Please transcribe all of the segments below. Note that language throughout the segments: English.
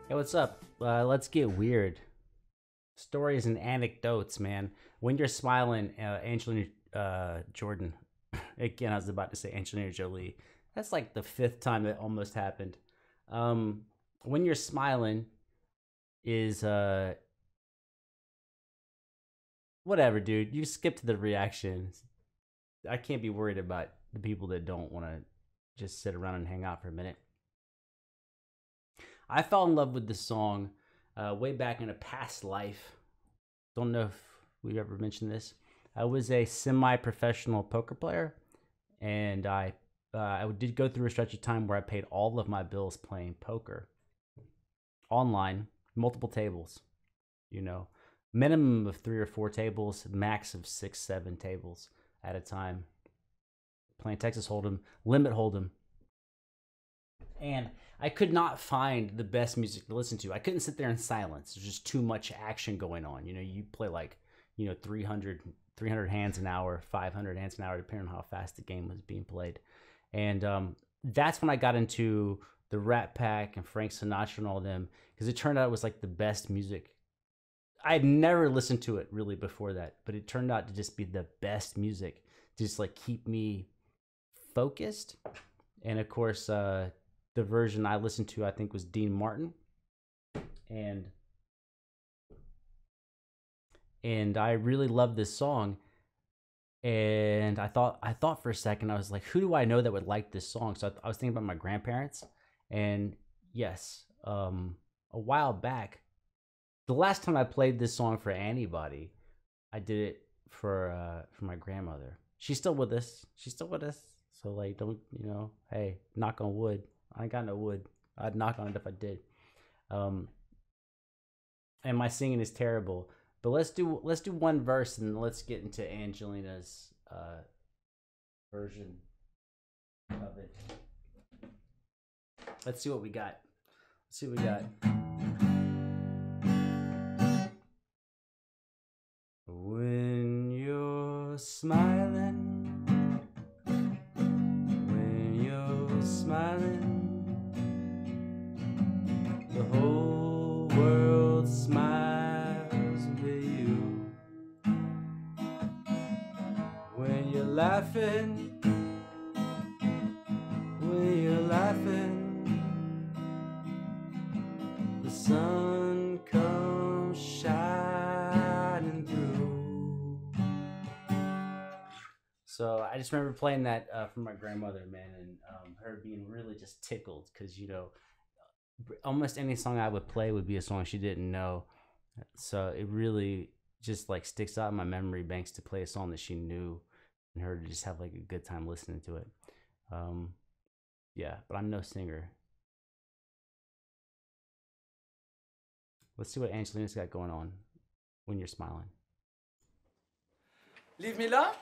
Hey, what's up? Let's get weird. Stories and anecdotes, man. When you're smiling, Angelina Jordan. Again, I was about to say Angelina Jolie. That's like the fifth time that almost happened. When you're smiling is whatever, dude. You skip to the reactions. I can't be worried about the people that don't want to just sit around and hang out for a minute. I fell in love with this song way back in a past life. Don't know if we ever mentioned this. I was a semi-professional poker player, and I did go through a stretch of time where I paid all of my bills playing poker online, multiple tables. You know, minimum of 3 or 4 tables, max of 6, 7 tables at a time. Playing Texas Hold'em, Limit Hold'em. And I could not find the best music to listen to. I couldn't sit there in silence. There's just too much action going on. You know, you play like, 300 hands an hour, 500 hands an hour, depending on how fast the game was being played. And that's when I got into the Rat Pack and Frank Sinatra and all of them, because it turned out it was like the best music. I had never listened to it really before that, but it turned out to just be the best music to just like keep me focused. And of course, the version I listened to, I think, was Dean Martin, and I really loved this song. And I thought for a second, I was like, who do I know that would like this song? So I was thinking about my grandparents, and yes, a while back, the last time I played this song for anybody, I did it for my grandmother. She's still with us. So like, don't, hey, knock on wood. I ain't got no wood. I'd knock on it if I did. And my singing is terrible. But let's do one verse and let's get into Angelina's version of it. Let's see what we got. When you're smiling, the whole world smiles with you. When you're laughing, the sun comes shining through. So I just remember playing that for my grandmother, man, and her being really just tickled because, almost any song I would play would be a song she didn't know. So it really just like sticks out in my memory banks to play a song that she knew and her to just have like a good time listening to it. Yeah, but I'm no singer. Let's see what Angelina's got going on when you're smiling. Liv Milla?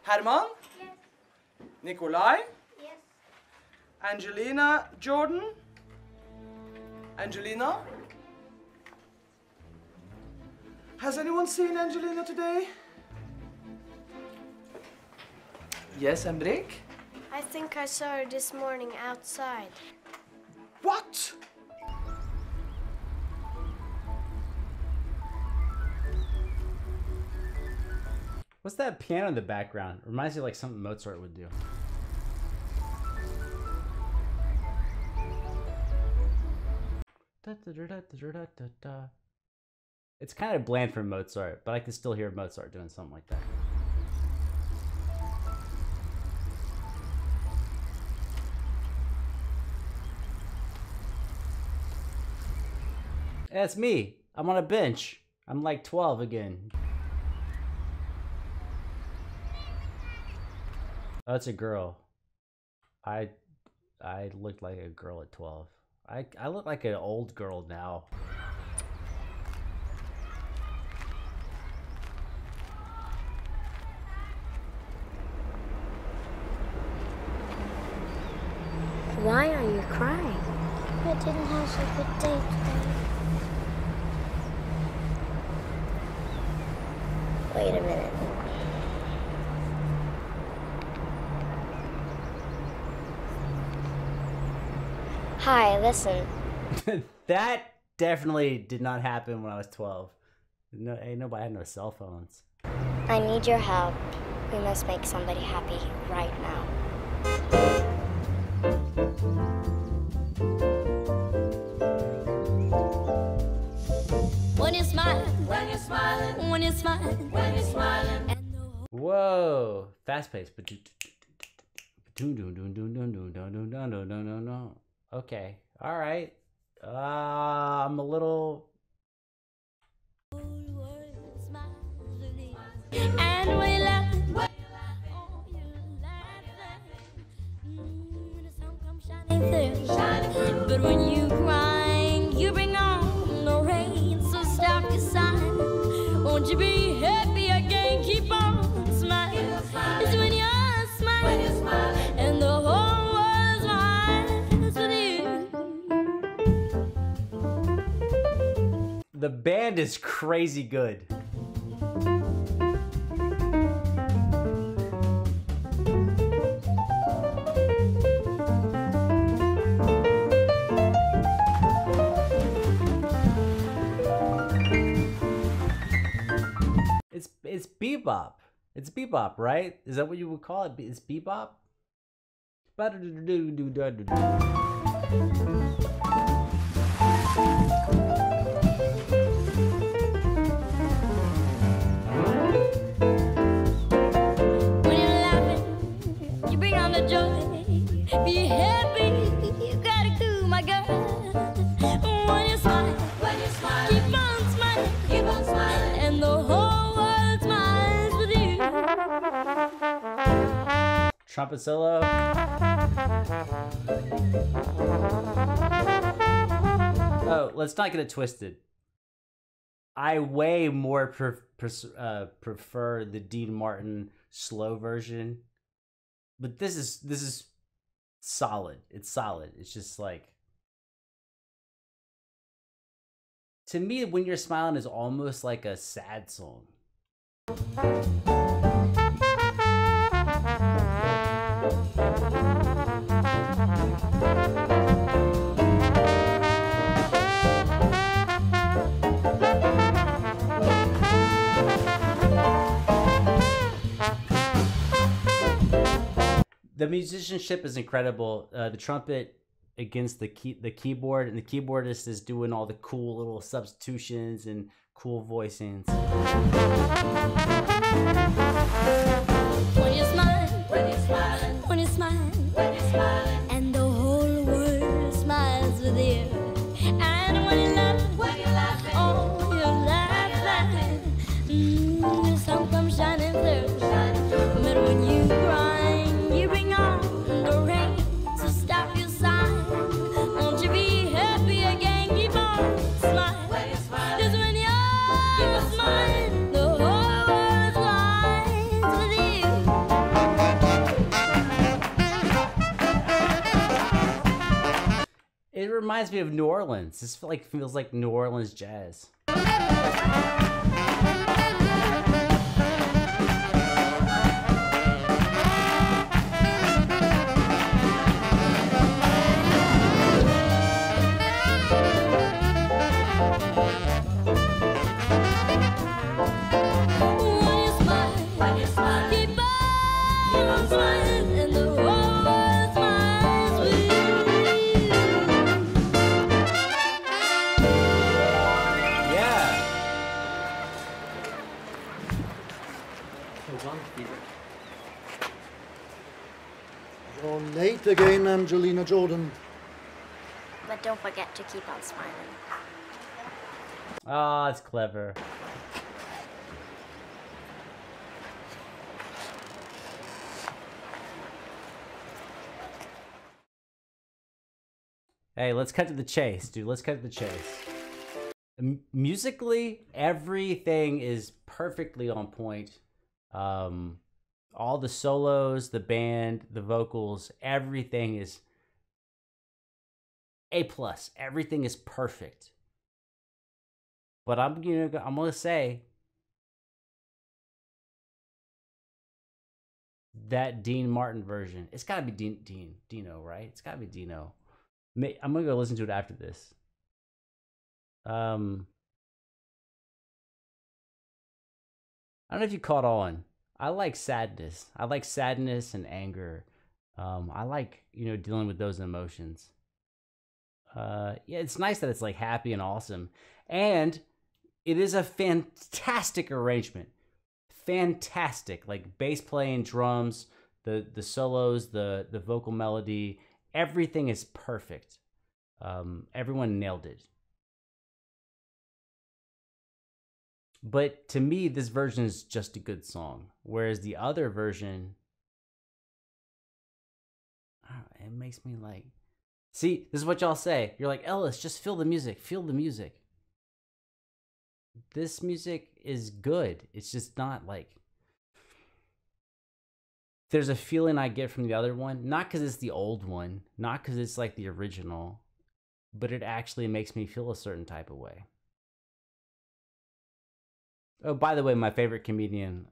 Herman? Yes. Nikolai? Yes. Angelina Jordan? Angelina? Has anyone seen Angelina today? Yes, Hendrik? I think I saw her this morning outside. What? What's that piano in the background? Reminds me of like something Mozart would do. It's kind of bland for Mozart, but I can still hear Mozart doing something like that. That's me. I'm on a bench. I'm like 12 again. Oh, it's a girl. I looked like a girl at 12. I look like an old girl now. Why are you crying? I didn't have a good day today. Wait a minute. Hi, listen. That definitely did not happen when I was 12. No, ain't nobody had no cell phones. I need your help. We must make somebody happy right now. When you're smiling, when you're smiling, when you're smiling, when you're smiling. Whoa, fast paced. Okay, all right. I'm a little. And when you're laughing, oh, you're laughing. The sun comes shining through. But when you crying, you bring on the rain. So stop your sighing. Won't you be happy again? Keep on smiling. It's when you're smiling, and the whole world smiles with you. The band is crazy good. It's bebop. It's bebop, right? Is that what you would call it? It's bebop? When you're laughing, you bring on the joy. Be happy, you gotta cool my girl. When you smile, keep on smiling, and the whole world smiles with you. Trumpet solo. Oh, let's not get it twisted. I way more prefer the Dean Martin slow version, but this is solid. It's solid. It's just like, to me, When You're Smiling is almost like a sad song. The musicianship is incredible. The trumpet against the keyboard, and the keyboardist is doing all the cool little substitutions and cool voicings. When you're smiling, when you're smiling, when you're smiling, when you're smiling, and the whole world smiles with you. And when you're laughing, oh, you're laughing. The sun comes shining through. But when you crying, you bring on the rain. So stop your sighing. Won't you be happy again? Keep on smiling. Just when you're smiling, the whole world smiles with you. It reminds me of New Orleans. This feels like New Orleans jazz. You're late again, Angelina Jordan. But don't forget to keep on smiling. Oh, it's clever. Hey, let's cut to the chase, dude. Let's cut to the chase. Musically, everything is perfectly on point. All the solos, the band, the vocals, everything is A+. Everything is perfect. But I'm gonna say that Dean Martin version. It's gotta be Dino, right? It's gotta be Dino. I'm gonna go listen to it after this. I don't know if you caught on. I like sadness. I like sadness and anger. I like, dealing with those emotions. Yeah, it's nice that it's like happy and awesome. And it is a fantastic arrangement. Fantastic. Like bass playing, drums, the solos, the vocal melody, everything is perfect. Everyone nailed it. But to me, this version is just a good song. Whereas the other version, it makes me like. See, this is what y'all say. You're like, Ellis, just feel the music. Feel the music. This music is good. It's just not like. There's a feeling I get from the other one. Not because it's the old one. Not because it's like the original. But it actually makes me feel a certain type of way. Oh, by the way, my favorite comedian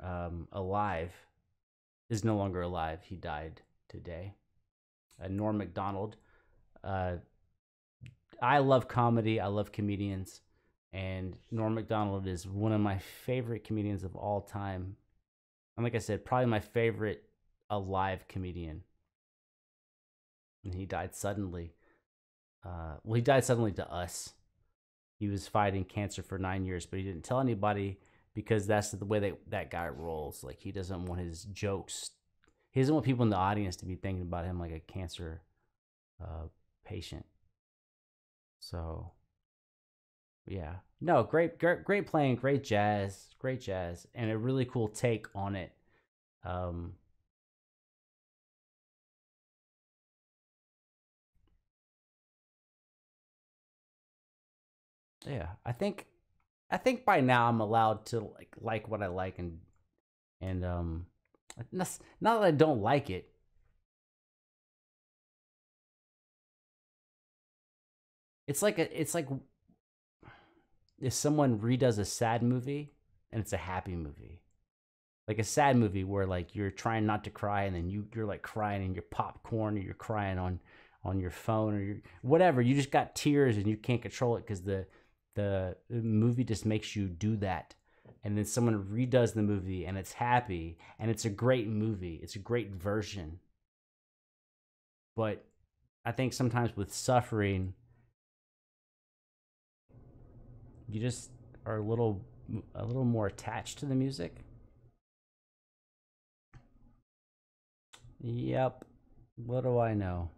alive is no longer alive. He died today. Norm Macdonald. I love comedy. I love comedians. And Norm Macdonald is one of my favorite comedians of all time. And like I said, probably my favorite alive comedian. And he died suddenly. He died suddenly to us. He was fighting cancer for 9 years, but he didn't tell anybody because that's the way that guy rolls. Like, he doesn't want his jokes. He doesn't want people in the audience to be thinking about him like a cancer patient. So, yeah. No, great playing, great jazz, and a really cool take on it. Yeah, I think by now I'm allowed to like what I like and not that I don't like it. It's like if someone redoes a sad movie and it's a happy movie. Like a sad movie where like you're trying not to cry and then you're like crying in your popcorn or you're crying on your phone or whatever. You just got tears and you can't control it because the movie just makes you do that. And then someone redoes the movie and it's happy and it's a great movie. It's a great version. But I think sometimes with suffering, you just are a little more attached to the music. Yep. What do I know?